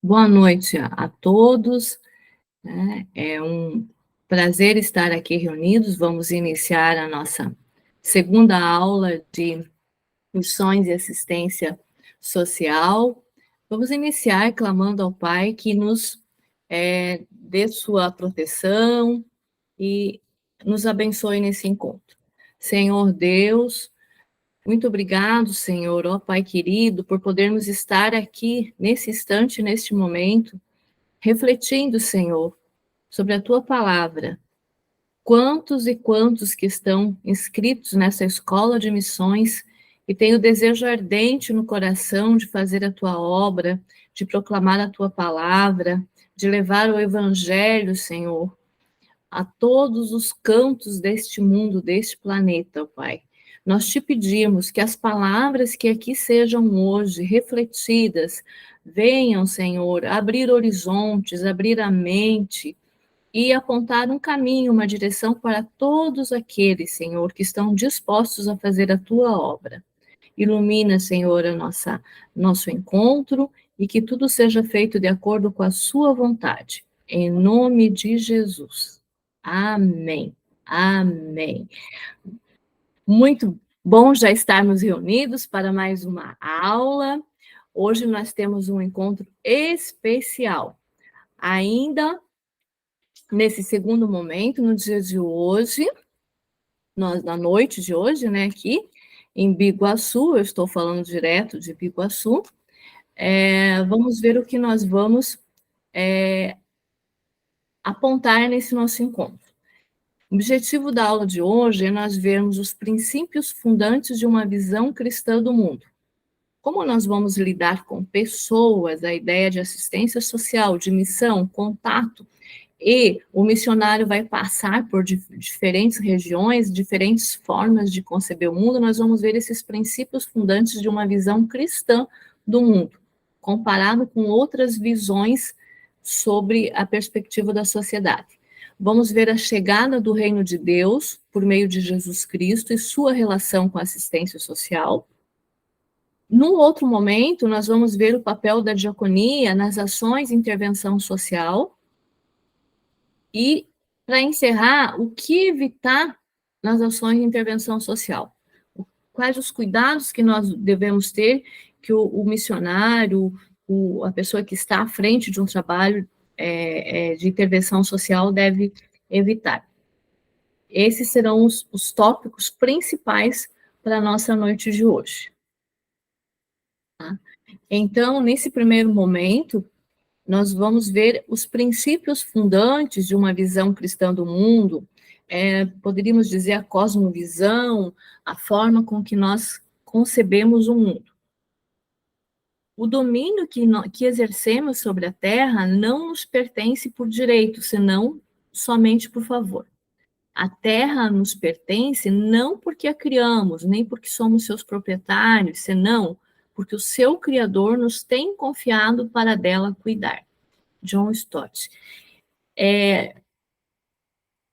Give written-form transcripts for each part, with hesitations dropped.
Boa noite a todos, né? É um prazer estar aqui reunidos. Vamos iniciar a nossa segunda aula de missões e assistência social. Vamos iniciar clamando ao Pai que nos dê sua proteção e nos abençoe nesse encontro. Senhor Deus, muito obrigado, Senhor, ó Pai querido, por podermos estar aqui nesse instante, neste momento, refletindo, Senhor, sobre a tua palavra. Quantos e quantos que estão inscritos nessa escola de missões e têm o desejo ardente no coração de fazer a tua obra, de proclamar a tua palavra, de levar o evangelho, Senhor, a todos os cantos deste mundo, deste planeta, ó Pai. Nós te pedimos que as palavras que aqui sejam hoje refletidas venham, Senhor, abrir horizontes, abrir a mente e apontar um caminho, uma direção para todos aqueles, Senhor, que estão dispostos a fazer a tua obra. Ilumina, Senhor, nosso encontro e que tudo seja feito de acordo com a sua vontade. Em nome de Jesus. Amém. Amém. Muito bom já estarmos reunidos para mais uma aula. Hoje nós temos um encontro especial. Ainda nesse segundo momento, no dia de hoje, na noite de hoje, né, aqui em Biguaçu, eu estou falando direto de Biguaçu, vamos ver o que nós vamos apontar nesse nosso encontro. O objetivo da aula de hoje é nós vermos os princípios fundantes de uma visão cristã do mundo. Como nós vamos lidar com pessoas, a ideia de assistência social, de missão, contato, e o missionário vai passar por diferentes regiões, diferentes formas de conceber o mundo, nós vamos ver esses princípios fundantes de uma visão cristã do mundo, comparado com outras visões sobre a perspectiva da sociedade. Vamos ver a chegada do reino de Deus por meio de Jesus Cristo e sua relação com a assistência social. Num outro momento, nós vamos ver o papel da diaconia nas ações de intervenção social. E, para encerrar, o que evitar nas ações de intervenção social? Quais os cuidados que nós devemos ter, que o missionário, a pessoa que está à frente de um trabalho de intervenção social deve evitar? Esses serão os tópicos principais para a nossa noite de hoje. Tá? Então, nesse primeiro momento, nós vamos ver os princípios fundantes de uma visão cristã do mundo, poderíamos dizer a cosmovisão, a forma com que nós concebemos o mundo. O domínio que exercemos sobre a Terra não nos pertence por direito, senão somente por favor. A Terra nos pertence não porque a criamos, nem porque somos seus proprietários, senão porque o seu Criador nos tem confiado para dela cuidar. John Stott.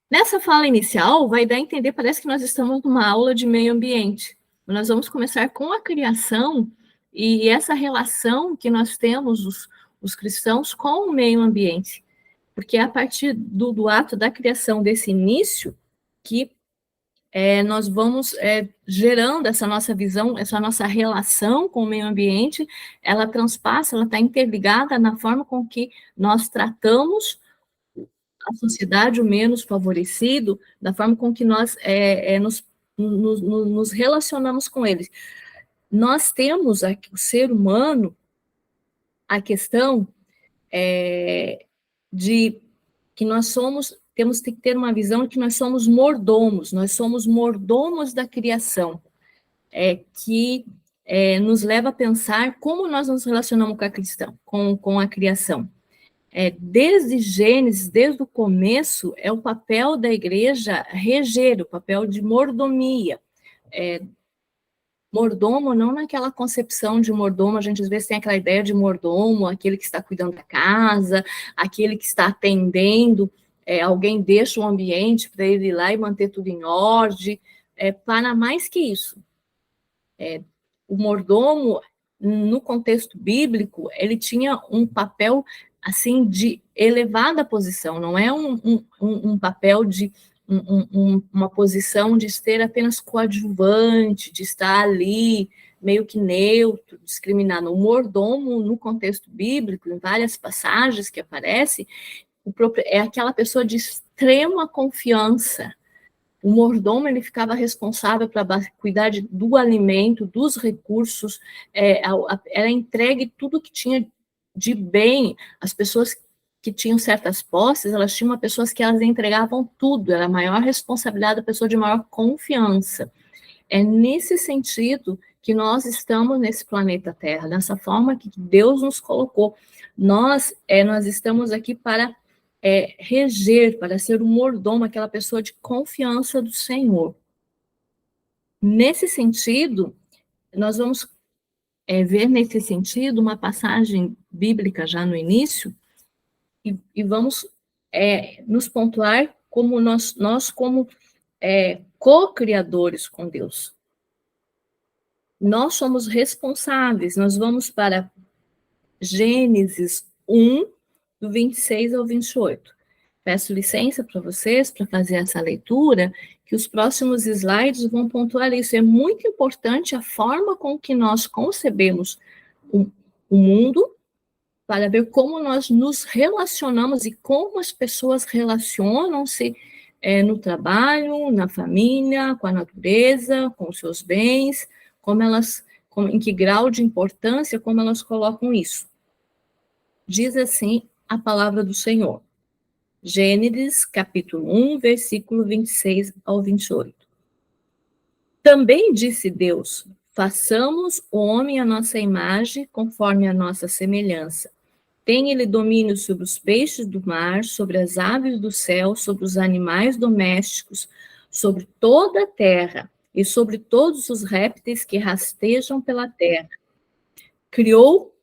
Nessa fala inicial, vai dar a entender, parece que nós estamos numa aula de meio ambiente. Nós vamos começar com a criação e essa relação que nós temos, os cristãos, com o meio ambiente. Porque é a partir do ato da criação, desse início, que nós vamos gerando essa nossa visão, essa nossa relação com o meio ambiente, ela transpassa, ela está interligada na forma com que nós tratamos a sociedade, o menos favorecido, da forma com que nós nos relacionamos com eles. Nós temos aqui, o ser humano, a questão de que temos que ter uma visão de que nós somos mordomos da criação, que nos leva a pensar como nós nos relacionamos com a criação. Desde Gênesis, desde o começo, é o papel da igreja reger, o papel de mordomia. Mordomo, não naquela concepção de mordomo, a gente às vezes tem aquela ideia de mordomo, aquele que está cuidando da casa, aquele que está atendendo, alguém deixa o ambiente para ele ir lá e manter tudo em ordem, para mais que isso. O mordomo no contexto bíblico, ele tinha um papel, assim, de elevada posição, não é um papel de uma posição de ser apenas coadjuvante, de estar ali, meio que neutro, discriminado. O mordomo, no contexto bíblico, em várias passagens que aparece, é aquela pessoa de extrema confiança. O mordomo, ele ficava responsável para cuidar do alimento, dos recursos, era entregue tudo que tinha de bem. As pessoas que tinham certas posses, elas tinham pessoas que elas entregavam tudo, era a maior responsabilidade da pessoa de maior confiança. É nesse sentido que nós estamos nesse planeta Terra, dessa forma que Deus nos colocou. Nós estamos aqui para reger, para ser o mordomo, aquela pessoa de confiança do Senhor. Nesse sentido, nós vamos ver nesse sentido uma passagem bíblica já no início, e vamos nos pontuar como nós como co-criadores com Deus. Nós somos responsáveis, nós vamos para Gênesis 1, do 26 ao 28. Peço licença para vocês, para fazer essa leitura, que os próximos slides vão pontuar isso. É muito importante a forma com que nós concebemos o mundo, para ver como nós nos relacionamos e como as pessoas relacionam-se no trabalho, na família, com a natureza, com os seus bens, em que grau de importância, como elas colocam isso. Diz assim a palavra do Senhor. Gênesis, capítulo 1, versículo 26 ao 28. Também disse Deus: façamos o homem à nossa imagem, conforme a nossa semelhança. Tem ele domínio sobre os peixes do mar, sobre as aves do céu, sobre os animais domésticos, sobre toda a terra e sobre todos os répteis que rastejam pela terra. Criou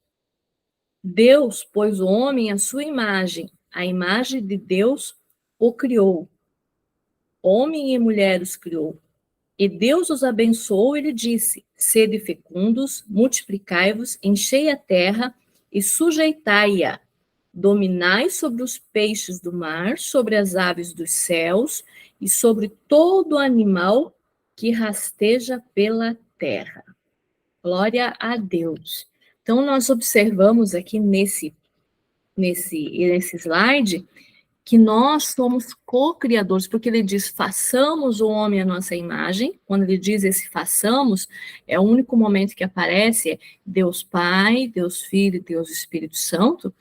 Deus, pois, o homem à sua imagem, a imagem de Deus o criou. Homem e mulher os criou. E Deus os abençoou e lhe disse: sede fecundos, multiplicai-vos, enchei a terra e sujeitai-a. Dominai sobre os peixes do mar, sobre as aves dos céus e sobre todo animal que rasteja pela terra. Glória a Deus. Então, nós observamos aqui nesse slide que nós somos co-criadores, porque ele diz, façamos o homem à nossa imagem. Quando ele diz esse façamos, é o único momento que aparece Deus Pai, Deus Filho e Deus Espírito Santo,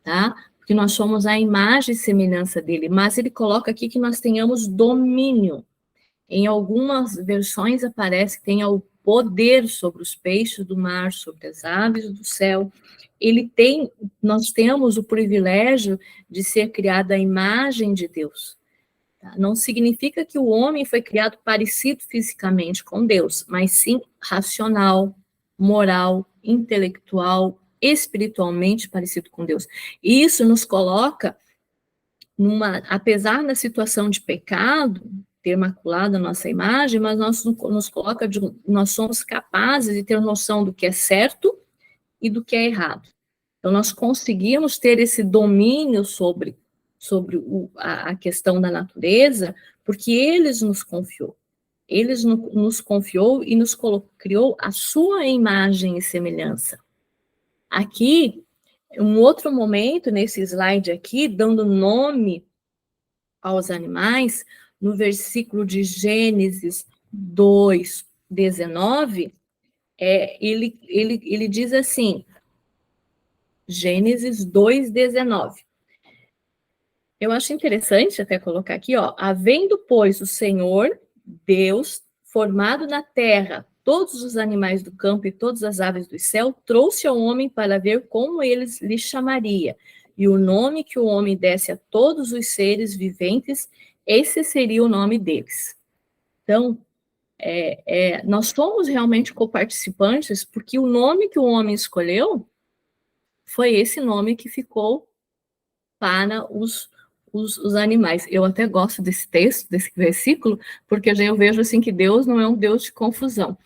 tá? Porque nós somos a imagem e semelhança dele, mas ele coloca aqui que nós tenhamos domínio. Em algumas versões aparece que tenha o poder sobre os peixes do mar, sobre as aves do céu. Nós temos o privilégio de ser criado à imagem de Deus. Tá? Não significa que o homem foi criado parecido fisicamente com Deus, mas sim racional, moral, intelectual, espiritualmente parecido com Deus. E isso nos coloca apesar da situação de pecado, ter maculado a nossa imagem, mas nós somos capazes de ter noção do que é certo e do que é errado. Então, nós conseguimos ter esse domínio sobre a questão da natureza, porque eles nos confiou. Eles nos confiou e nos criou a sua imagem e semelhança. Aqui, um outro momento, nesse slide aqui, dando nome aos animais, no versículo de Gênesis 2, 19, ele diz assim, Gênesis 2, 19. Eu acho interessante até colocar aqui, ó, havendo, pois, o Senhor, Deus, formado na terra, todos os animais do campo e todas as aves do céu, trouxe ao homem para ver como eles lhe chamaria. E o nome que o homem desse a todos os seres viventes, esse seria o nome deles. Então, nós somos realmente coparticipantes, porque o nome que o homem escolheu foi esse nome que ficou para os animais. Eu até gosto desse texto, desse versículo, porque eu vejo assim que Deus não é um Deus de confusão.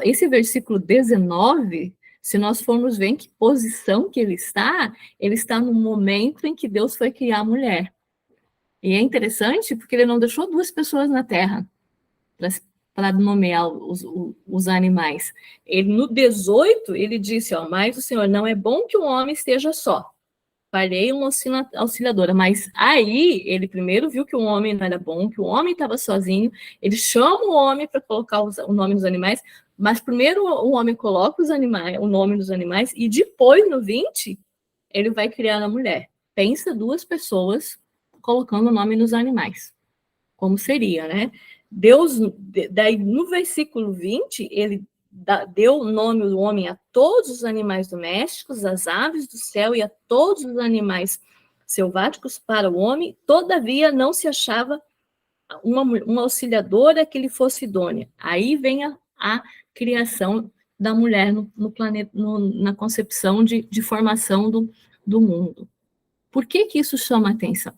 Esse versículo 19, Se nós formos ver em que posição que ele está no momento em que Deus foi criar a mulher. E é interessante porque ele não deixou duas pessoas na Terra para nomear os animais. Ele, no 18, ele disse, ó, mas o Senhor, não é bom que o homem esteja só. Farei uma auxiliadora. Mas aí, ele primeiro viu que o homem não era bom, que o homem estava sozinho, ele chama o homem para colocar o nome dos animais, mas primeiro o homem coloca o nome dos animais, e depois, no 20, ele vai criar a mulher. Pensa duas pessoas colocando o nome nos animais. Como seria, né? Deus, daí no versículo 20, ele deu o nome do homem a todos os animais domésticos, às aves do céu e a todos os animais selváticos para o homem, todavia não se achava uma auxiliadora que lhe fosse idônea. Aí vem a criação da mulher no planeta, na concepção de formação do mundo. Por que isso chama atenção?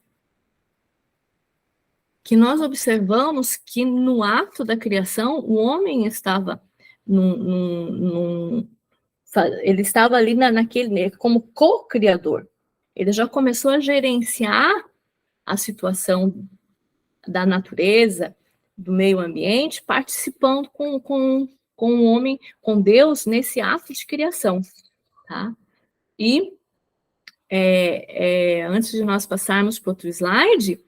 Que nós observamos que no ato da criação, o homem estava ele estava ali naquele, como co-criador. Ele já começou a gerenciar a situação da natureza, do meio ambiente, participando com o homem, com Deus, nesse ato de criação. Tá? E, antes de nós passarmos para outro slide,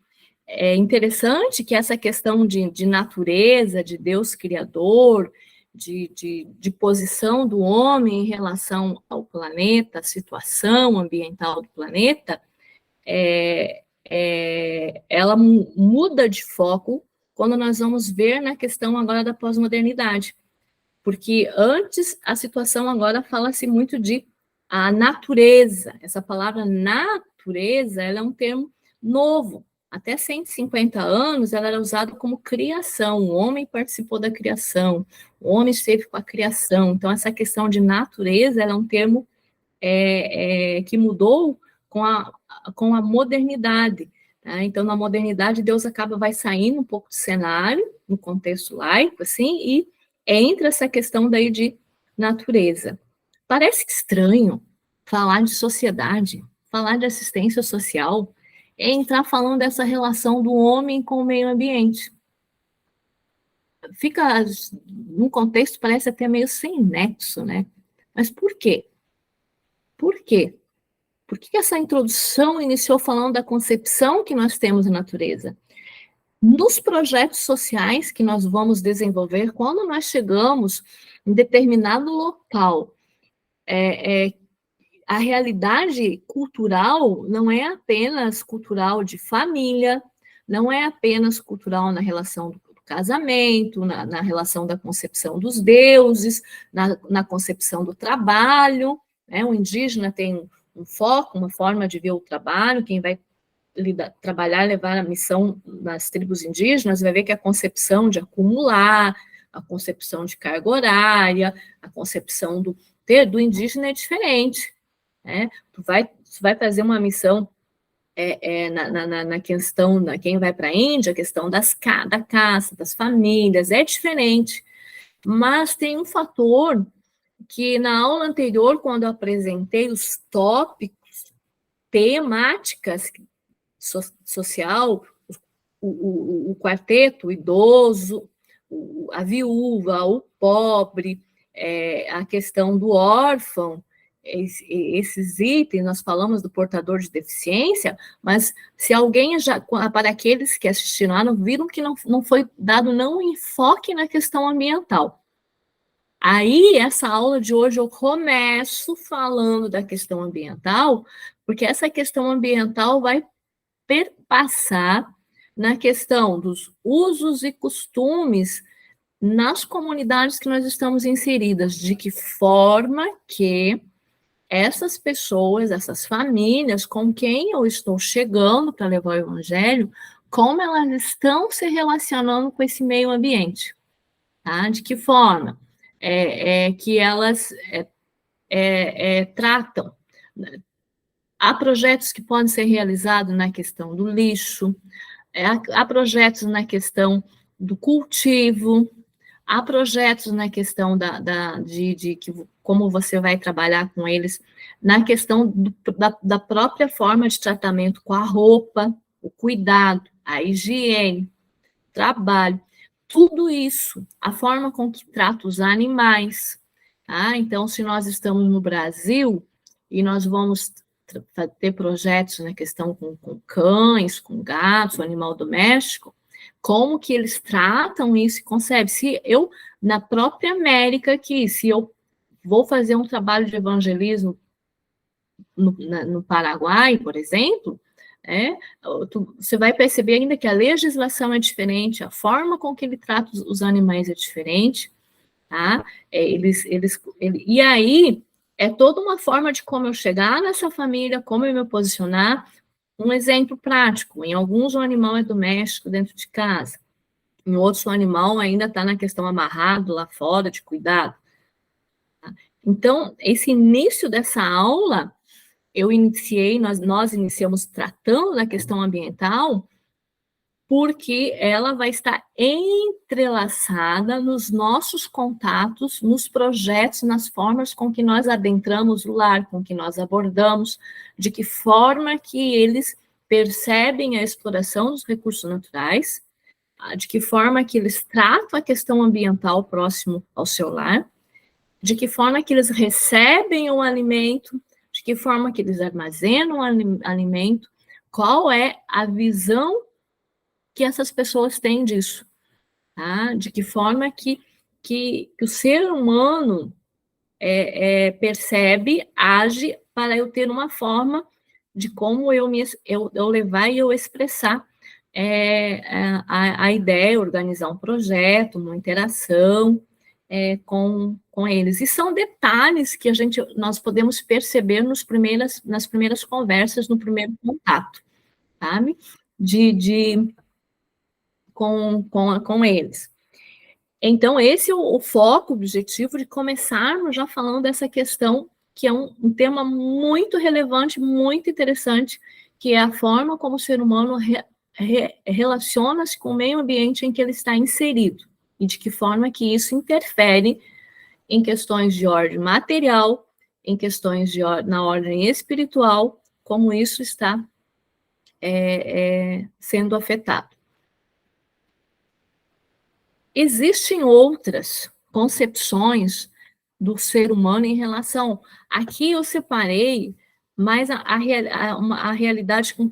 é interessante que essa questão de natureza, de Deus criador, de posição do homem em relação ao planeta, a situação ambiental do planeta, ela muda de foco quando nós vamos ver na questão agora da pós-modernidade. Porque antes a situação agora fala-se muito de a natureza. Essa palavra natureza, ela é um termo novo. Até 150 anos, ela era usada como criação. O homem participou da criação, o homem esteve com a criação. Então, essa questão de natureza, ela é um termo que mudou com a modernidade. Tá? Então, na modernidade, Deus vai saindo um pouco do cenário, no contexto laico, assim, e entra essa questão daí de natureza. Parece estranho falar de sociedade, falar de assistência social, entrar falando dessa relação do homem com o meio ambiente. Fica, num contexto, parece até meio sem nexo, né? Mas por quê? Por quê? Por que essa introdução iniciou falando da concepção que nós temos da natureza? Nos projetos sociais que nós vamos desenvolver, quando nós chegamos em determinado local, a realidade cultural não é apenas cultural de família, não é apenas cultural na relação do casamento, na relação da concepção dos deuses, na concepção do trabalho, né? O indígena tem um foco, uma forma de ver o trabalho, quem vai trabalhar, levar a missão nas tribos indígenas, vai ver que a concepção de acumular, a concepção de carga horária, a concepção do indígena é diferente. Né? Tu vai fazer uma missão na questão, quem vai para a Índia, a questão da caça, das famílias, é diferente. Mas tem um fator que na aula anterior, quando eu apresentei os tópicos, temáticas social, o quarteto, o idoso, a viúva, o pobre, a questão do órfão, esses itens, nós falamos do portador de deficiência, mas se alguém para aqueles que assistiram, viram que não foi dado enfoque na questão ambiental. Aí, essa aula de hoje, eu começo falando da questão ambiental, porque essa questão ambiental vai perpassar na questão dos usos e costumes nas comunidades que nós estamos inseridas, de que forma que essas pessoas, essas famílias com quem eu estou chegando para levar o evangelho, como elas estão se relacionando com esse meio ambiente, tá? De que forma que elas tratam. Há projetos que podem ser realizados na questão do lixo, há projetos na questão do cultivo, Há projetos na questão de como você vai trabalhar com eles, na questão da própria forma de tratamento com a roupa, o cuidado, a higiene, trabalho, tudo isso, a forma com que trata os animais. Tá? Então, se nós estamos no Brasil e nós vamos ter projetos na questão com cães, com gatos, o animal doméstico, como que eles tratam isso e concebem. Se eu, na própria América aqui, se eu vou fazer um trabalho de evangelismo no Paraguai, por exemplo, você vai perceber ainda que a legislação é diferente, a forma com que ele trata os animais é diferente, tá? E aí é toda uma forma de como eu chegar nessa família, como eu me posicionar. Um exemplo prático: em alguns o animal é doméstico dentro de casa, em outros o animal ainda está na questão amarrado lá fora, de cuidado. Tá? Então, esse início dessa aula, nós iniciamos tratando da questão ambiental, porque ela vai estar entrelaçada nos nossos contatos, nos projetos, nas formas com que nós adentramos o lar, com que nós abordamos, de que forma que eles percebem a exploração dos recursos naturais, de que forma que eles tratam a questão ambiental próximo ao seu lar, de que forma que eles recebem o alimento, de que forma que eles armazenam o alimento, qual é a visão que essas pessoas têm disso, tá? De que forma que o ser humano percebe, age para eu ter uma forma de como eu levar e eu expressar a ideia, organizar um projeto, uma interação com eles. E são detalhes que nós podemos perceber nas primeiras conversas, no primeiro contato, sabe? Com eles. Então, esse é o foco, o objetivo de começarmos já falando dessa questão, que é um tema muito relevante, muito interessante, que é a forma como o ser humano relaciona-se com o meio ambiente em que ele está inserido, e de que forma que isso interfere em questões de ordem material, em questões na ordem espiritual, como isso está sendo afetado. Existem outras concepções do ser humano em relação. Aqui eu separei mais a realidade com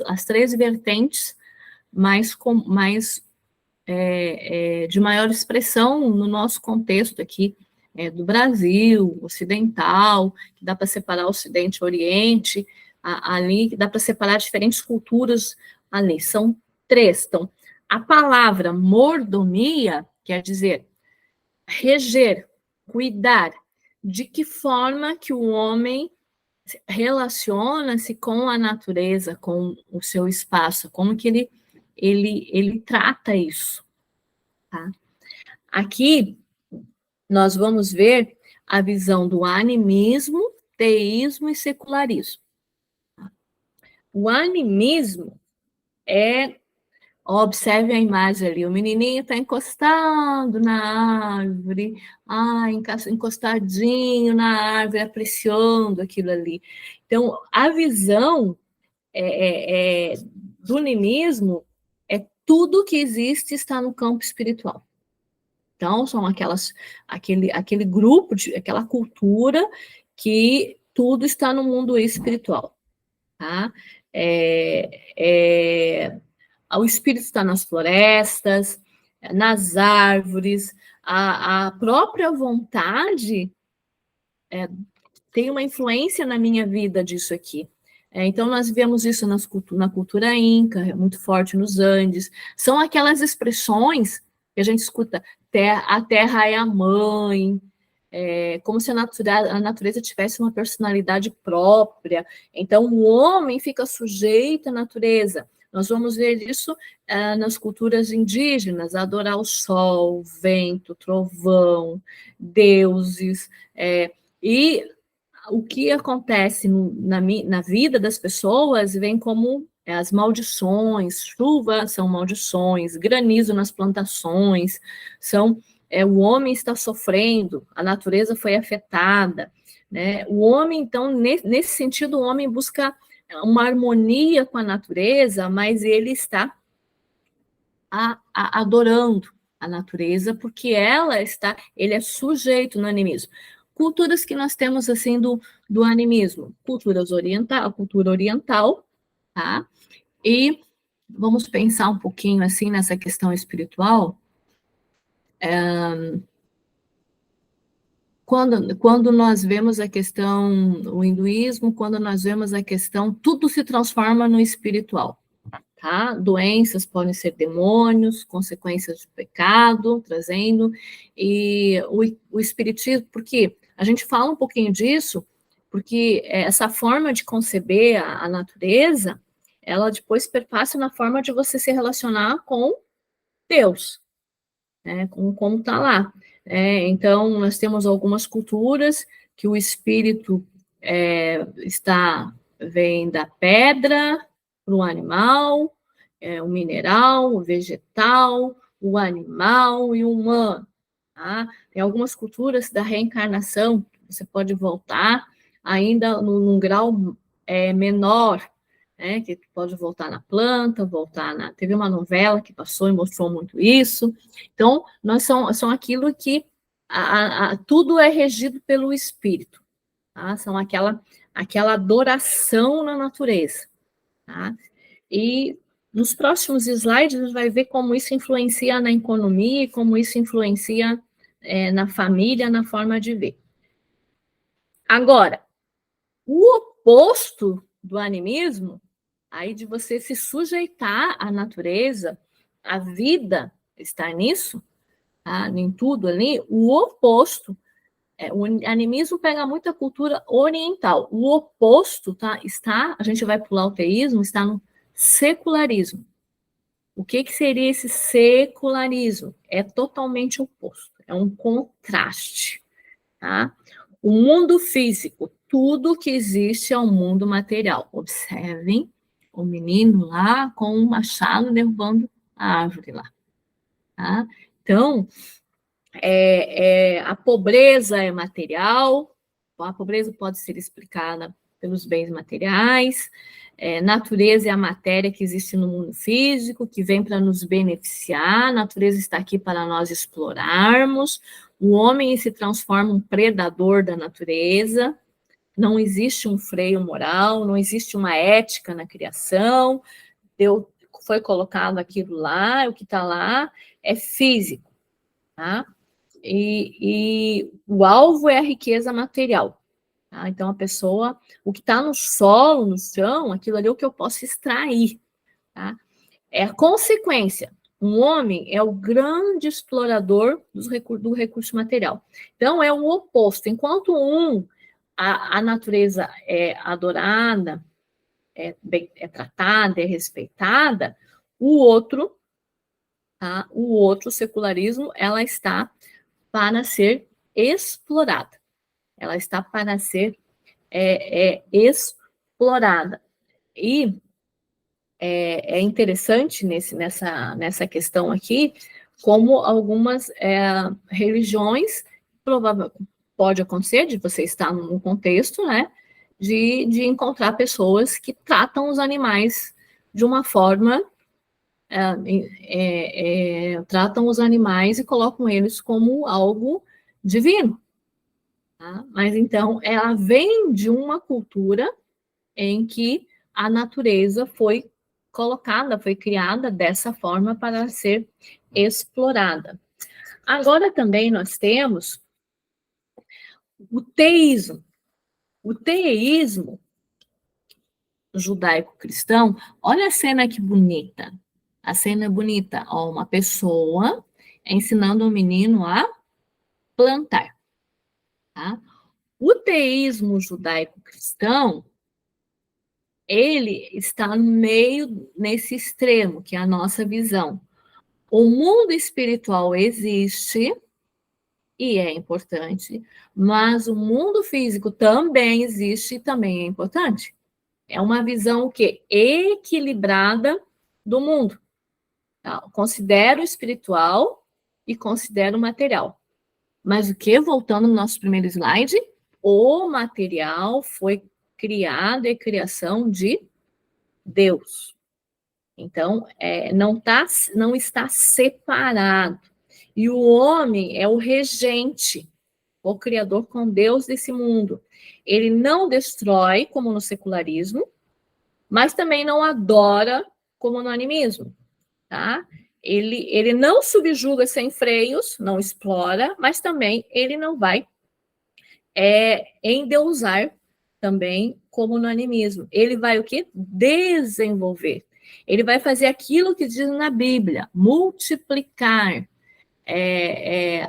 as três vertentes de maior expressão no nosso contexto aqui, do Brasil, ocidental, que dá para separar Ocidente e Oriente, ali, que dá para separar diferentes culturas ali. São três. Então, a palavra mordomia quer dizer reger, cuidar. De que forma que o homem relaciona-se com a natureza, com o seu espaço, como que ele trata isso. Tá? Aqui, nós vamos ver a visão do animismo, teísmo e secularismo. O animismo observe a imagem ali, o menininho está encostado na árvore, encostadinho na árvore, apreciando aquilo ali. Então, a visão do animismo é tudo que existe está no campo espiritual. Então, são aquele grupo, aquela cultura que tudo está no mundo espiritual. Tá? O espírito está nas florestas, nas árvores, a própria vontade tem uma influência na minha vida disso aqui. Então, nós vemos isso na cultura inca, muito forte nos Andes. São aquelas expressões que a gente escuta, a terra é a mãe, como se a natureza tivesse uma personalidade própria. Então, o homem fica sujeito à natureza. Nós vamos ver isso nas culturas indígenas, adorar o sol, o vento, o trovão, deuses. E o que acontece na vida das pessoas vem como as maldições, chuva são maldições, granizo nas plantações, o homem está sofrendo, a natureza foi afetada, né? O homem, então, nesse sentido, o homem busca uma harmonia com a natureza, mas ele está adorando a natureza, porque ele é sujeito no animismo. Culturas que nós temos, assim, do animismo, a cultura oriental, tá? E vamos pensar um pouquinho, assim, nessa questão espiritual. Quando nós vemos a questão, o hinduísmo, quando nós vemos a questão, tudo se transforma no espiritual. Tá? Doenças podem ser demônios, consequências de pecado, trazendo, e o espiritismo, porque a gente fala um pouquinho disso, porque essa forma de conceber a natureza, ela depois perpassa na forma de você se relacionar com Deus, né, como está lá. Então, nós temos algumas culturas que o espírito vem da pedra para o animal, o mineral, o vegetal, o animal e o humano. Tá? Tem algumas culturas da reencarnação, você pode voltar ainda num grau menor, né, que pode voltar na planta, Teve uma novela que passou e mostrou muito isso. Então, nós são aquilo que tudo é regido pelo espírito, tá? São aquela adoração na natureza, tá? E nos próximos slides, a gente vai ver como isso influencia na economia, como isso influencia na família, na forma de ver. Agora, o oposto do animismo, aí de você se sujeitar à natureza, a vida está nisso, tá? Em tudo ali, o oposto, o animismo pega muita cultura oriental, o oposto, tá? A gente vai pular o teísmo, está no secularismo. O que seria esse secularismo? É totalmente oposto, é um contraste, tá? O mundo físico, tudo que existe é um mundo material. Observem o menino lá com um machado derrubando a árvore lá. Tá? Então, a pobreza é material, a pobreza pode ser explicada pelos bens materiais, natureza é a matéria que existe no mundo físico, que vem para nos beneficiar, a natureza está aqui para nós explorarmos, o homem se transforma um predador da natureza, não existe um freio moral, não existe uma ética na criação, foi colocado aquilo lá, o que está lá é físico, tá? E o alvo é a riqueza material. Tá? Então, o que está no solo, no chão, aquilo ali é o que eu posso extrair. Tá? É a consequência. Um homem é o grande explorador do recurso material. Então, é o oposto. Enquanto a natureza é adorada, é tratada, é respeitada, o outro, o secularismo, ela está para ser explorada. Ela está para ser explorada. E é interessante nessa questão aqui, como algumas religiões, provavelmente pode acontecer de você estar num contexto, né, de encontrar pessoas que tratam os animais de uma forma, tratam os animais e colocam eles como algo divino. Tá? Mas então, ela vem de uma cultura em que a natureza foi colocada, foi criada dessa forma para ser explorada. Agora também nós temos o teísmo. O teísmo judaico-cristão, olha a cena que bonita. A cena é bonita. Ó, uma pessoa ensinando um menino a plantar. Tá? O teísmo judaico-cristão, ele está no meio, nesse extremo, que é a nossa visão. O mundo espiritual existe e é importante, mas o mundo físico também existe e também é importante. É uma visão que equilibrada do mundo. Tá? Considero o espiritual e considero o material. Mas o que? Voltando no nosso primeiro slide, o material foi criado e criação de Deus. Então, não está separado. E o homem é o regente, o criador com Deus desse mundo. Ele não destrói, como no secularismo, mas também não adora, como no animismo, tá? Ele não subjuga sem freios, não explora, mas também ele não vai endeusar também, como no animismo. Ele vai o quê? Desenvolver. Ele vai fazer aquilo que diz na Bíblia, multiplicar,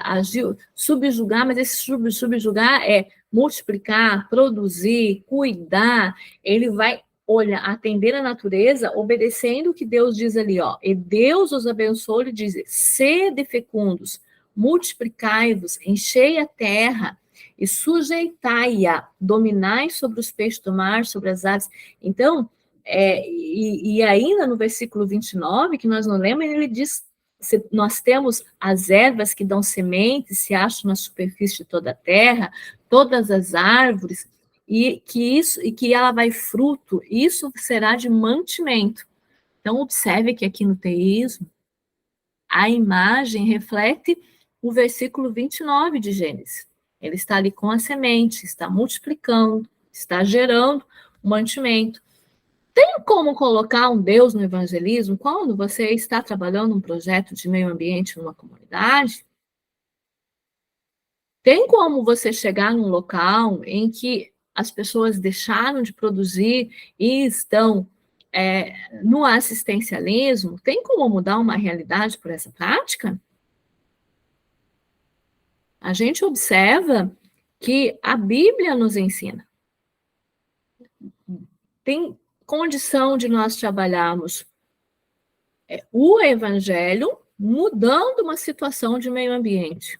agir, subjugar, mas esse subjugar é multiplicar, produzir, cuidar. Ele vai olhar, atender a natureza, obedecendo o que Deus diz ali, ó. E Deus os abençoou e diz: sede fecundos, multiplicai-vos, enchei a terra e sujeitai-a, dominai sobre os peixes do mar, sobre as aves. Então, e ainda no versículo 29, que nós não lemos, ele diz: nós temos as ervas que dão sementes, se acham na superfície de toda a terra, todas as árvores, e que ela vai fruto, isso será de mantimento. Então, observe que aqui no teísmo, a imagem reflete o versículo 29 de Gênesis. Ele está ali com a semente, está multiplicando, está gerando o mantimento. Tem como colocar um Deus no evangelismo quando você está trabalhando um projeto de meio ambiente numa comunidade? Tem como você chegar num local em que as pessoas deixaram de produzir e estão no assistencialismo? Tem como mudar uma realidade por essa prática? A gente observa que a Bíblia nos ensina. Tem condição de nós trabalharmos o evangelho mudando uma situação de meio ambiente.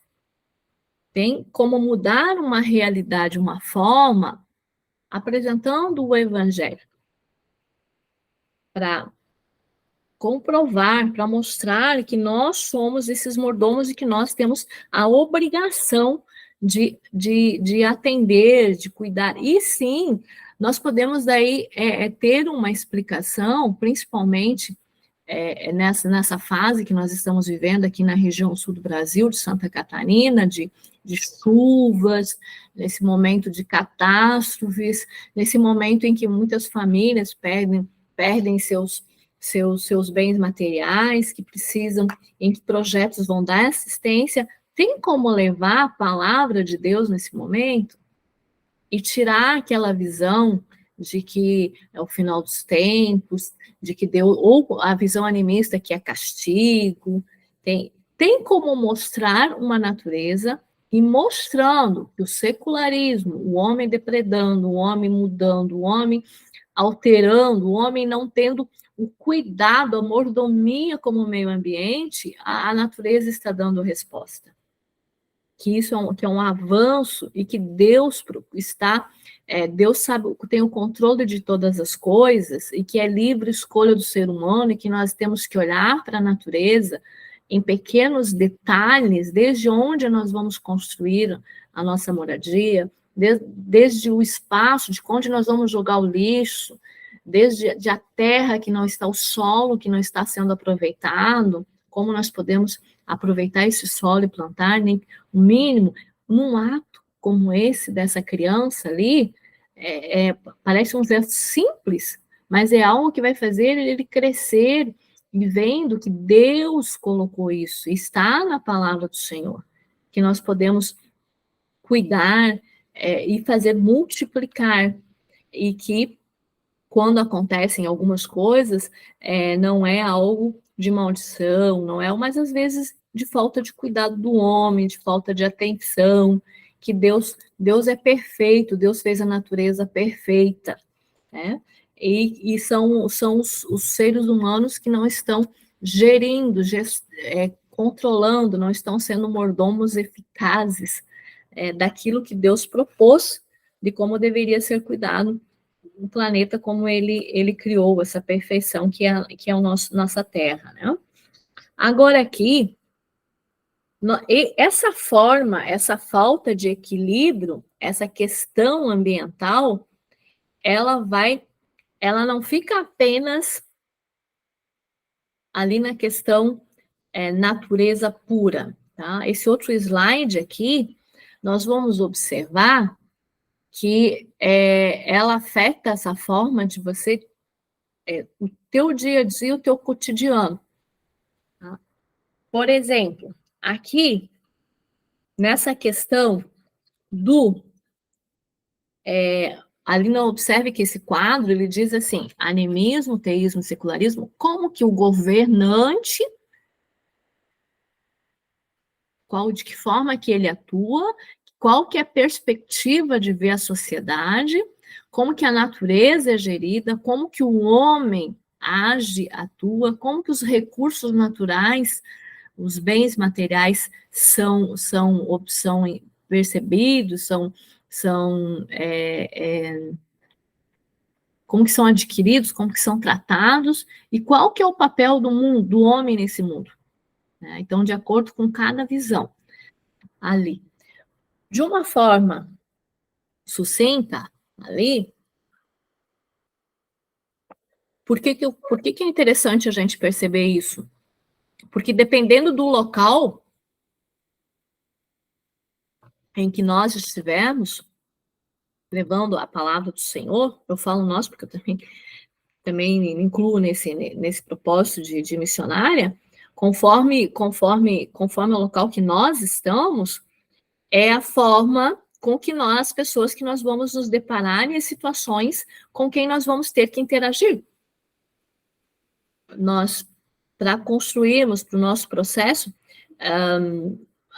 Tem como mudar uma realidade, uma forma, apresentando o evangelho para comprovar, para mostrar que nós somos esses mordomos e que nós temos a obrigação de atender, de cuidar. E sim, nós podemos daí ter uma explicação, principalmente nessa fase que nós estamos vivendo aqui na região sul do Brasil, de Santa Catarina, de chuvas, nesse momento de catástrofes, nesse momento em que muitas famílias perdem seus bens materiais, que precisam, em que projetos vão dar assistência. Tem como levar a palavra de Deus nesse momento e tirar aquela visão de que é o final dos tempos, de que Deus, ou a visão animista que é castigo. Tem como mostrar uma natureza e mostrando que o secularismo, o homem depredando, o homem mudando, o homem alterando, o homem não tendo o cuidado, a mordomia como meio ambiente, a natureza está dando resposta. Que isso que é um avanço e que Deus está, Deus sabe, tem o controle de todas as coisas e que é livre escolha do ser humano e que nós temos que olhar para a natureza em pequenos detalhes, desde onde nós vamos construir a nossa moradia, desde o espaço, de onde nós vamos jogar o lixo, desde a terra que não está, o solo que não está sendo aproveitado, como nós podemos aproveitar esse solo e plantar, nem o mínimo, num ato como esse dessa criança ali, parece um gesto simples, mas é algo que vai fazer ele crescer e vendo que Deus colocou isso, está na palavra do Senhor, que nós podemos cuidar e fazer multiplicar, e que quando acontecem algumas coisas, não é algo de maldição, não é, mas às vezes de falta de cuidado do homem, de falta de atenção, que Deus é perfeito, Deus fez a natureza perfeita, né? E são os seres humanos que não estão gerindo, controlando, não estão sendo mordomos eficazes daquilo que Deus propôs, de como deveria ser cuidado o planeta como ele criou, essa perfeição que é nossa Terra, né? Agora aqui, essa forma, essa falta de equilíbrio, essa questão ambiental, ela não fica apenas ali na questão natureza pura, tá? Esse outro slide aqui, nós vamos observar que ela afeta essa forma de você, o teu dia a dia, o teu cotidiano. Tá? Por exemplo, aqui, nessa questão do... ali não observe que esse quadro, ele diz assim, animismo, teísmo, secularismo, como que o governante, de que forma que ele atua, qual que é a perspectiva de ver a sociedade, como que a natureza é gerida, como que o homem age, atua, como que os recursos naturais, os bens materiais são percebidos, como que são adquiridos, como que são tratados, e qual que é o papel do homem nesse mundo. Né? Então, de acordo com cada visão ali. De uma forma sucinta, ali, por que é interessante a gente perceber isso? Porque dependendo do local em que nós estivermos, levando a palavra do Senhor, eu falo nós, porque eu também me incluo nesse propósito de missionária, conforme o local que nós estamos, é a forma com que as pessoas que nós vamos nos deparar e as situações com quem nós vamos ter que interagir. Nós, para construirmos para o nosso processo,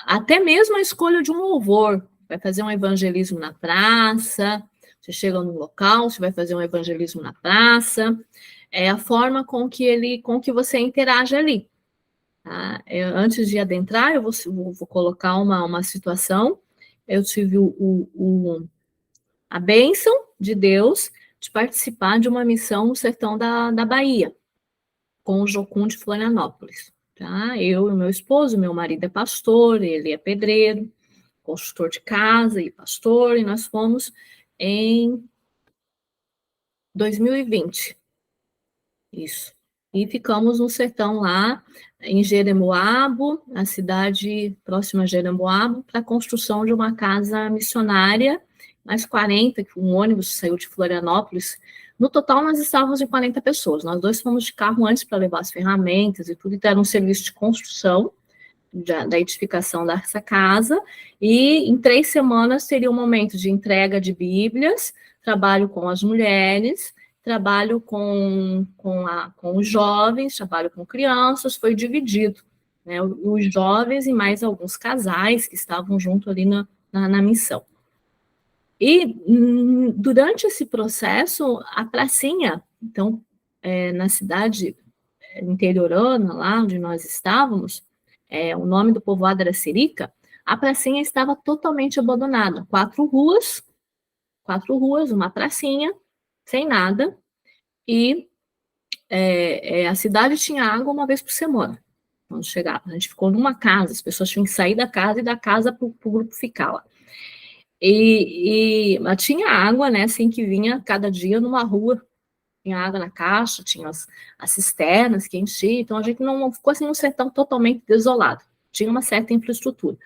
até mesmo a escolha de um louvor, vai fazer um evangelismo na praça, você chega num local, você vai fazer um evangelismo na praça, é a forma com que você interage ali. Tá? Antes de adentrar, eu vou colocar uma situação. Eu tive a bênção de Deus de participar de uma missão no sertão da Bahia, com o Jocum de Florianópolis. Tá? Eu e meu esposo, meu marido é pastor, ele é pedreiro, construtor de casa e pastor, e nós fomos em 2020. Isso. E ficamos no sertão lá, em Jeremoabo, a cidade próxima a Jeremoabo, para a construção de uma casa missionária, mais 40, que um ônibus saiu de Florianópolis. No total, nós estávamos em 40 pessoas. Nós dois fomos de carro antes para levar as ferramentas e tudo, então era um serviço de construção, da edificação dessa casa, e em 3 semanas teria um momento de entrega de Bíblias, trabalho com as mulheres, trabalho com os jovens, trabalho com crianças, foi dividido, né, os jovens e mais alguns casais que estavam junto ali na missão. E durante esse processo, a pracinha, então, na cidade interiorana, lá onde nós estávamos, o nome do povoado era Sirica, a pracinha estava totalmente abandonada, 4 ruas, uma pracinha, sem nada, e a cidade tinha água uma vez por semana, quando chegava. A gente ficou numa casa, as pessoas tinham que sair da casa e da casa para o grupo ficar lá. Mas tinha água, né, assim, que vinha cada dia numa rua, tinha água na caixa, tinha as cisternas que enchiam, então a gente não ficou assim num sertão totalmente desolado, tinha uma certa infraestrutura.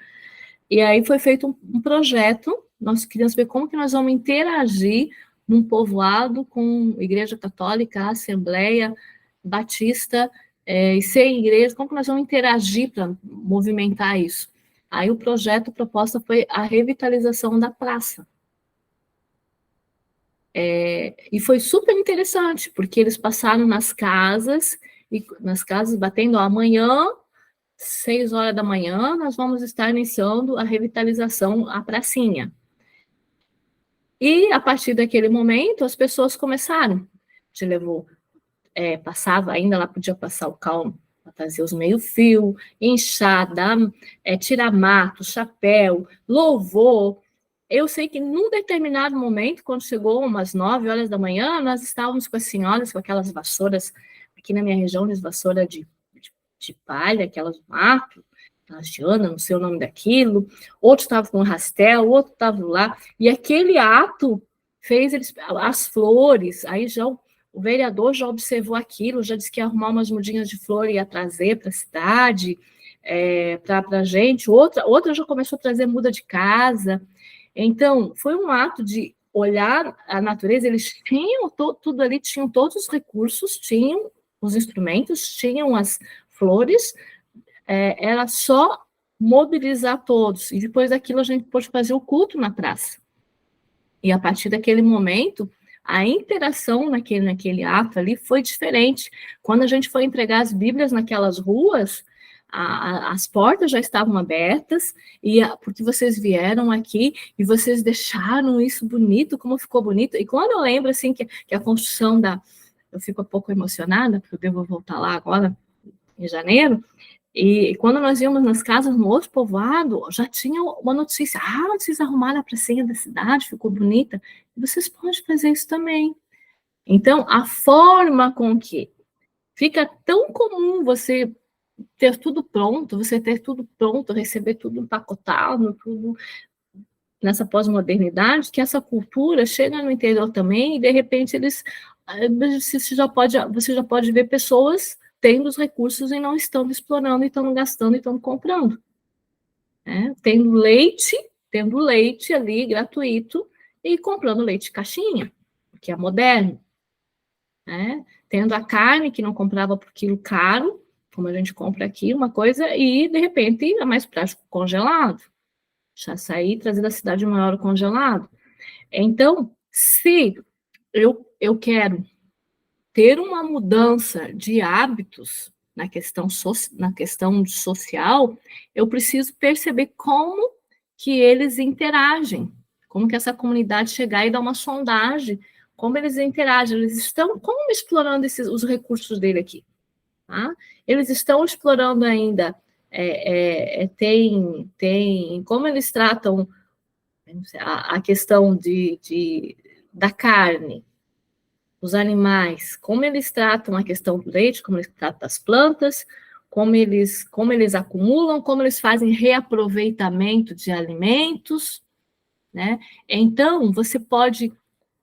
E aí foi feito um projeto, nós queríamos ver como que nós vamos interagir num povoado com Igreja Católica, Assembleia Batista, e sem igreja, como que nós vamos interagir para movimentar isso? Aí o projeto, a proposta foi a revitalização da praça. E foi super interessante, porque eles passaram nas casas, batendo amanhã, 6 horas da manhã, nós vamos estar iniciando a revitalização, a pracinha. E, a partir daquele momento, as pessoas começaram. Te levou, passava, ainda lá podia passar o calmo, fazer os meio-fio, enxada, tirar mato, chapéu, louvor, eu sei que num determinado momento, quando chegou umas 9 horas da manhã, nós estávamos com as senhoras com aquelas vassouras, aqui na minha região, as vassouras de palha, aquelas mato, Giana, não sei o nome daquilo, outro estava com rastel, outro estava lá, e aquele ato fez eles, as flores, aí já o vereador já observou aquilo, já disse que ia arrumar umas mudinhas de flor e ia trazer para a cidade, para a gente, outra já começou a trazer muda de casa. Então, foi um ato de olhar a natureza, eles tinham tudo ali, tinham todos os recursos, tinham os instrumentos, tinham as flores, era só mobilizar todos, e depois daquilo a gente pôde fazer o culto na praça. E a partir daquele momento, a interação naquele ato ali foi diferente. Quando a gente foi entregar as Bíblias naquelas ruas, as portas já estavam abertas, porque vocês vieram aqui e vocês deixaram isso bonito, como ficou bonito. E quando eu lembro assim que a construção eu fico um pouco emocionada, porque eu devo voltar lá agora, em janeiro, e quando nós íamos nas casas no outro povoado, já tinha uma notícia: vocês arrumaram a pracinha da cidade, ficou bonita, e vocês podem fazer isso também. Então, a forma com que fica tão comum você ter tudo pronto, receber tudo empacotado, tudo nessa pós-modernidade, que essa cultura chega no interior também, e de repente você já pode ver pessoas tendo os recursos e não estão explorando, e estão gastando e estão comprando. Tendo leite ali gratuito e comprando leite caixinha, que é moderno. Tendo a carne que não comprava por quilo caro, como a gente compra aqui, uma coisa, e de repente é mais prático congelado. Já sair, trazer da cidade maior congelado. Então, se eu quero ter uma mudança de hábitos na questão social, eu preciso perceber como que eles interagem, como que essa comunidade chegar e dar uma sondagem, como eles interagem, eles estão como explorando os recursos dele aqui. Tá? Eles estão explorando ainda, tem como eles tratam a questão da carne, os animais, como eles tratam a questão do leite, como eles tratam das plantas, como eles acumulam, como eles fazem reaproveitamento de alimentos, né? Então, você pode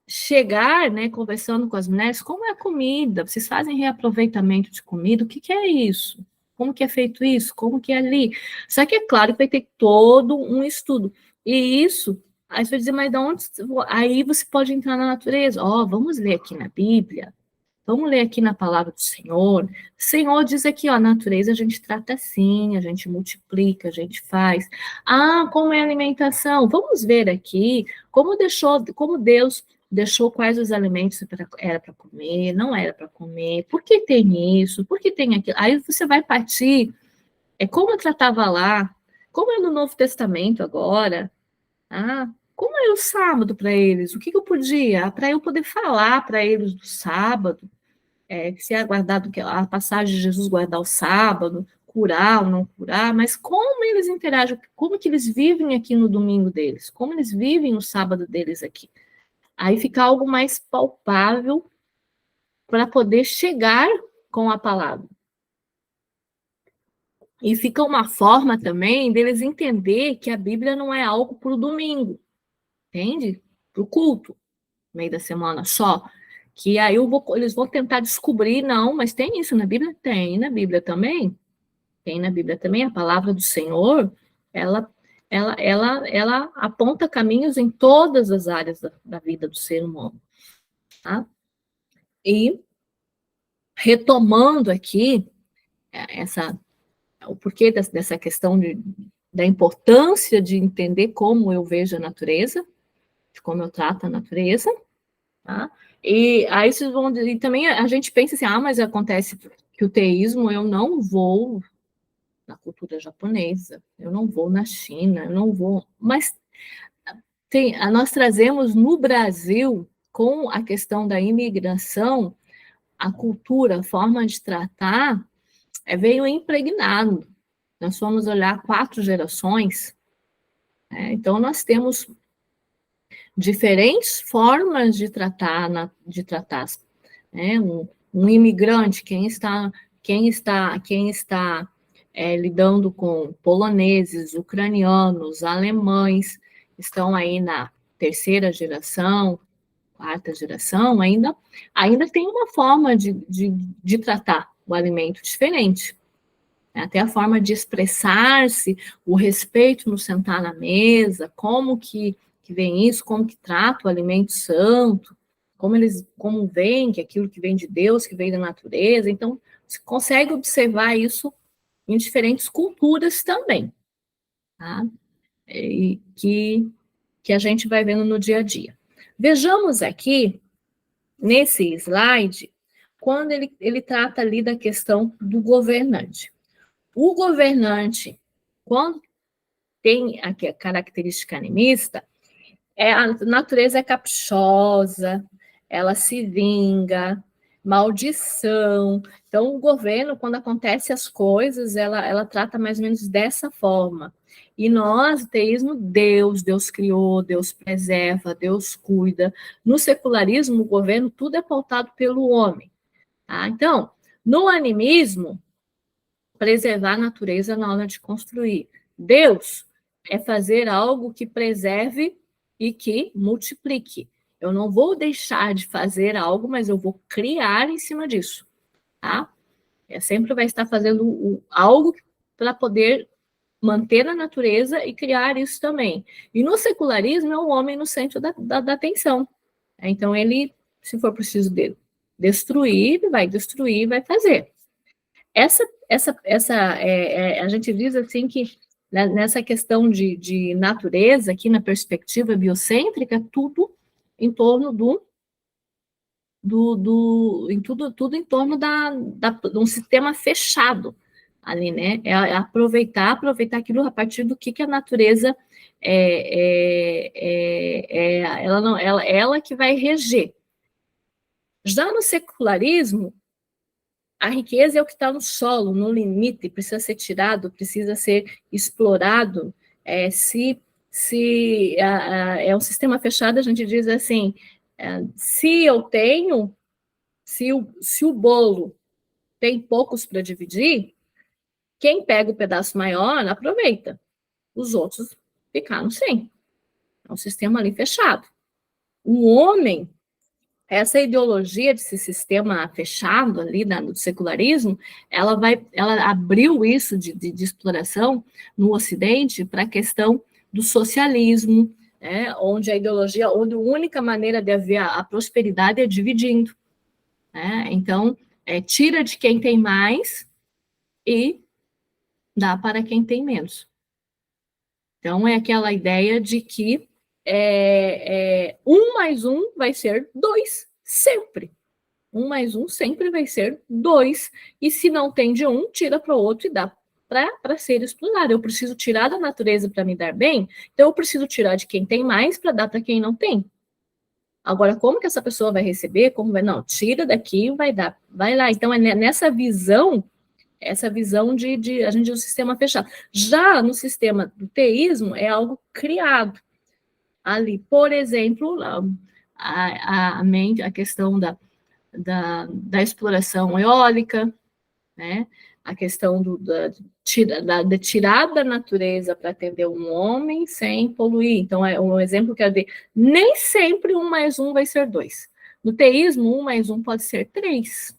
chegar, né, conversando com as mulheres, como é a comida? Vocês fazem reaproveitamento de comida? O que é isso? Como que é feito isso? Como que é ali? Só que é claro que vai ter todo um estudo. E isso, aí você vai dizer, mas de onde? Aí você pode entrar na natureza. Vamos ler aqui na Bíblia. Vamos ler aqui na palavra do Senhor. O Senhor diz aqui, a natureza a gente trata assim, a gente multiplica, a gente faz. Como é a alimentação? Vamos ver aqui como Deus deixou quais os alimentos era para comer, não era para comer, por que tem isso, por que tem aquilo. Aí você vai partir, como eu tratava lá, como é no Novo Testamento agora, como é o sábado para eles, o que eu podia, para eu poder falar para eles do sábado, se é guardado a passagem de Jesus guardar o sábado, curar ou não curar, mas como eles interagem, como que eles vivem aqui no domingo deles, como eles vivem o sábado deles aqui. Aí fica algo mais palpável para poder chegar com a palavra. E fica uma forma também deles entender que a Bíblia não é algo para o domingo, entende? Para o culto, no meio da semana só. Que aí eles vão tentar descobrir, não, mas tem isso na Bíblia? Tem na Bíblia também. Tem na Bíblia também. A palavra do Senhor, ela aponta caminhos em todas as áreas da vida do ser humano. Tá? E retomando aqui o porquê dessa questão da importância de entender como eu vejo a natureza, de como eu trato a natureza, tá? E aí vocês vão dizer, e também a gente pensa assim, mas acontece que o teísmo, eu não vou na cultura japonesa, eu não vou na China, eu não vou, mas nós trazemos no Brasil, com a questão da imigração, a cultura, a forma de tratar, veio impregnado. Nós fomos olhar 4 gerações, então nós temos diferentes formas de tratar, né? Um imigrante, quem está lidando com poloneses, ucranianos, alemães, estão aí na terceira geração, quarta geração, ainda tem uma forma de tratar o alimento diferente. Até a forma de expressar-se, o respeito no sentar na mesa, como que vem isso, como que trata o alimento santo, como vem, que aquilo que vem de Deus, que vem da natureza. Então, você consegue observar isso em diferentes culturas também, tá? E que a gente vai vendo no dia a dia. Vejamos aqui, nesse slide, quando ele trata ali da questão do governante. O governante, quando tem aqui a característica animista, a natureza é caprichosa, ela se vinga, maldição. Então, o governo, quando acontece as coisas, ela trata mais ou menos dessa forma. E nós, o teísmo, Deus criou, Deus preserva, Deus cuida. No secularismo, o governo, tudo é pautado pelo homem. Tá? Então, no animismo, preservar a natureza na hora de construir. Deus é fazer algo que preserve e que multiplique. Eu não vou deixar de fazer algo, mas eu vou criar em cima disso, tá? Sempre vai estar fazendo algo para poder manter a natureza e criar isso também. E no secularismo é o homem no centro da atenção. Então ele, se for preciso dele destruir, vai fazer. A gente diz assim que nessa questão de natureza, aqui na perspectiva biocêntrica, tudo em torno tudo em torno de um sistema fechado ali, né? Aproveitar aquilo a partir do que a natureza ela que vai reger. Já no secularismo, a riqueza é o que está no solo, no limite, precisa ser tirado, precisa ser explorado. Se é um sistema fechado, a gente diz assim, se eu tenho, se o bolo tem poucos para dividir, quem pega o pedaço maior aproveita, os outros ficaram sem. É um sistema ali fechado. O homem, essa ideologia desse sistema fechado ali do secularismo, ela abriu isso de exploração no Ocidente para a questão do socialismo, onde a única maneira de haver a prosperidade é dividindo. Então, tira de quem tem mais e dá para quem tem menos. Então, é aquela ideia de que 1 mais 1 vai ser 2, sempre. 1 mais 1 sempre vai ser 2. E se não tem de um, tira para o outro e dá para ser explorado. Eu preciso tirar da natureza para me dar bem, então eu preciso tirar de quem tem mais para dar para quem não tem. Agora, como que essa pessoa vai receber? Como vai? Não, tira daqui e vai lá. Então, é nessa visão, de a gente um sistema fechado. Já no sistema do teísmo, é algo criado ali. Por exemplo, a questão da exploração eólica, né? A questão de tirar da natureza para atender um homem sem poluir. Então, é um exemplo que eu dei. Nem sempre 1 mais 1 vai ser 2. No teísmo, 1 mais 1 pode ser 3.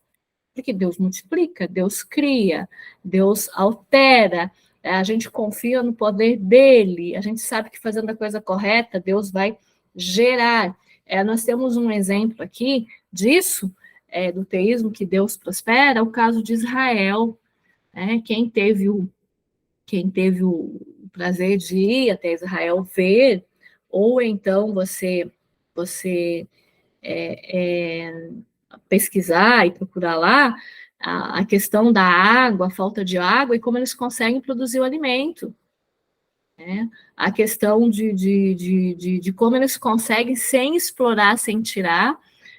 Porque Deus multiplica, Deus cria, Deus altera, a gente confia no poder dele, a gente sabe que fazendo a coisa correta, Deus vai gerar. Nós temos um exemplo aqui disso, do teísmo que Deus prospera, o caso de Israel. Quem teve o prazer de ir até Israel ver, ou então você pesquisar e procurar lá a questão da água, a falta de água e como eles conseguem produzir o alimento. A questão de como eles conseguem sem explorar, sem tirar,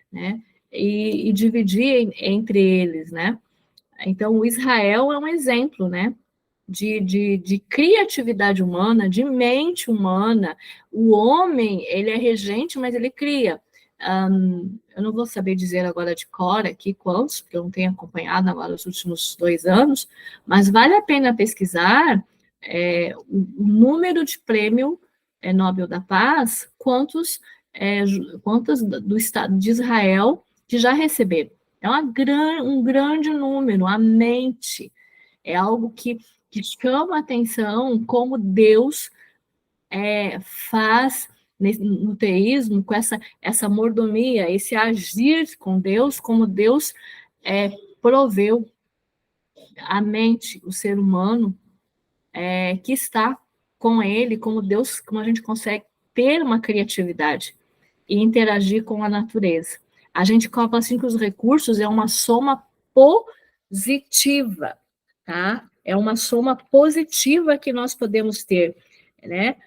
né? E dividir entre eles, né? Então, o Israel é um exemplo, né? de criatividade humana, de mente humana. O homem, ele é regente, mas ele cria. Eu não vou saber dizer agora de cor aqui quantos, porque eu não tenho acompanhado agora os últimos 2 anos, mas vale a pena pesquisar o número de prêmio Nobel da Paz, quantos do Estado de Israel que já receberam. É um grande número, a mente. É algo que chama a atenção como Deus faz no teísmo, com essa mordomia, esse agir com Deus, como Deus proveu a mente, o ser humano, que está com ele, como Deus, como a gente consegue ter uma criatividade e interagir com a natureza. A gente coloca assim que os recursos é uma soma positiva, tá? É uma soma positiva que nós podemos ter, né?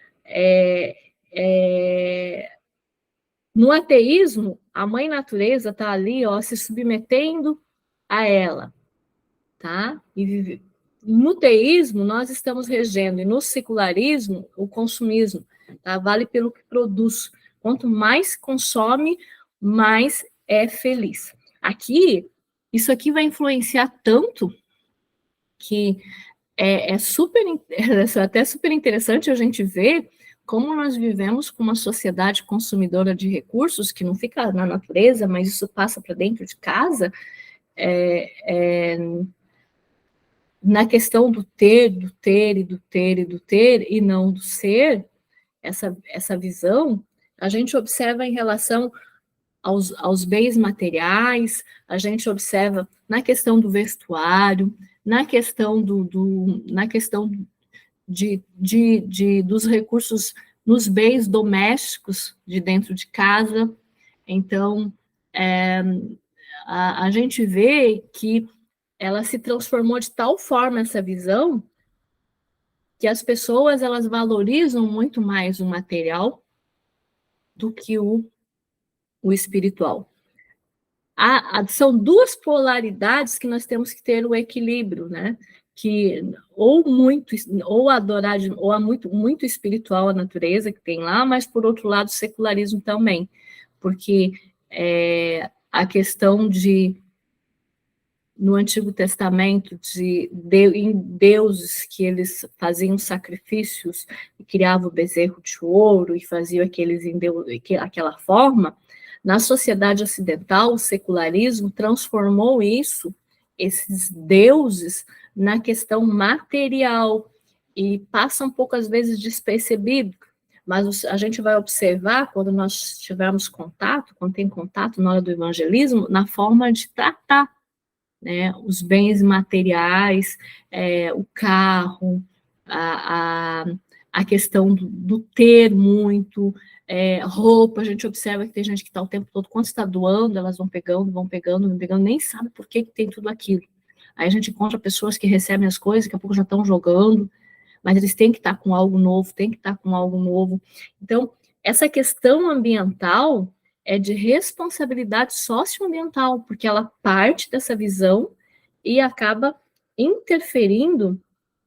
No ateísmo, a mãe natureza está ali, ó, se submetendo a ela, tá? E no teísmo, nós estamos regendo, e no secularismo, o consumismo, tá? Vale pelo que produz. Quanto mais consome, mais é feliz. Isso aqui vai influenciar tanto que até super interessante a gente ver como nós vivemos com uma sociedade consumidora de recursos, que não fica na natureza, mas isso passa para dentro de casa, na questão do ter, do ter e do ter e do ter, e não do ser, essa visão, a gente observa em relação aos bens materiais, a gente observa na questão do vestuário, na questão dos recursos nos bens domésticos de dentro de casa. Então, a gente vê que ela se transformou de tal forma, essa visão, que as pessoas elas valorizam muito mais o material do que o espiritual. São duas polaridades que nós temos que ter o equilíbrio, né? Que ou adorar, ou há muito espiritual a natureza que tem lá, mas por outro lado o secularismo também, porque a questão no Antigo Testamento em deuses que eles faziam sacrifícios e criavam o bezerro de ouro e faziam aquela forma. Na sociedade ocidental, o secularismo transformou esses deuses, na questão material, e passa um pouco, às vezes, despercebido, mas a gente vai observar, quando nós tivermos contato, quando tem contato na hora do evangelismo, na forma de tratar, né, os bens materiais, o carro, a questão do ter muito, roupa, a gente observa que tem gente que está o tempo todo, quando está doando, elas vão pegando, nem sabe por que tem tudo aquilo. Aí a gente encontra pessoas que recebem as coisas, daqui a pouco já estão jogando, mas eles têm que estar com algo novo, Então, essa questão ambiental é de responsabilidade socioambiental, porque ela parte dessa visão e acaba interferindo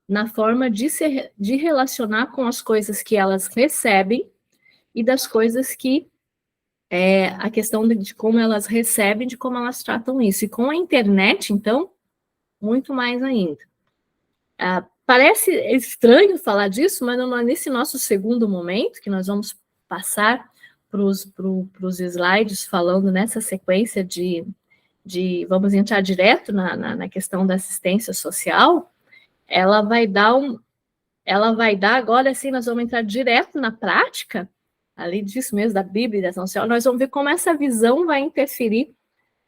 na forma de relacionar com as coisas que elas recebem e das coisas que a questão de como elas recebem, de como elas tratam isso. E com a internet, então, muito mais ainda. Parece estranho falar disso, mas nesse nosso segundo momento, que nós vamos passar para os slides falando nessa sequência vamos entrar direto na questão da assistência social, ela vai dar agora, assim, nós vamos entrar direto na prática, ali disso mesmo, da Bíblia e da ação social, nós vamos ver como essa visão vai interferir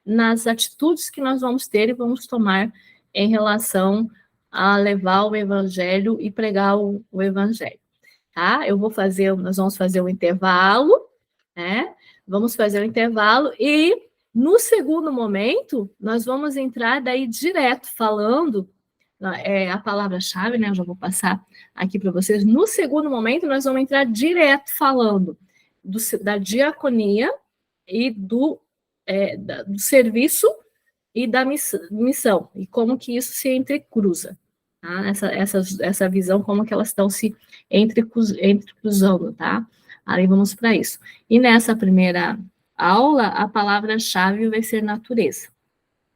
nas atitudes que nós vamos ter e vamos tomar em relação a levar o evangelho e pregar o evangelho, tá? Nós vamos fazer um intervalo, né? Vamos fazer um intervalo e no segundo momento nós vamos entrar daí direto falando a palavra-chave, né? Eu já vou passar aqui para vocês. No segundo momento nós vamos entrar direto falando da diaconia e do serviço e da missão, e como que isso se entrecruza, tá? Essa visão, como que elas estão se entrecruzando, tá? Aí vamos para isso. E nessa primeira aula, a palavra-chave vai ser natureza,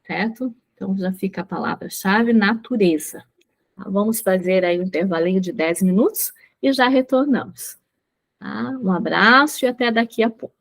certo? Então, já fica a palavra-chave, natureza. Tá? Vamos fazer aí um intervalinho de 10 minutos e já retornamos. Tá? Um abraço e até daqui a pouco.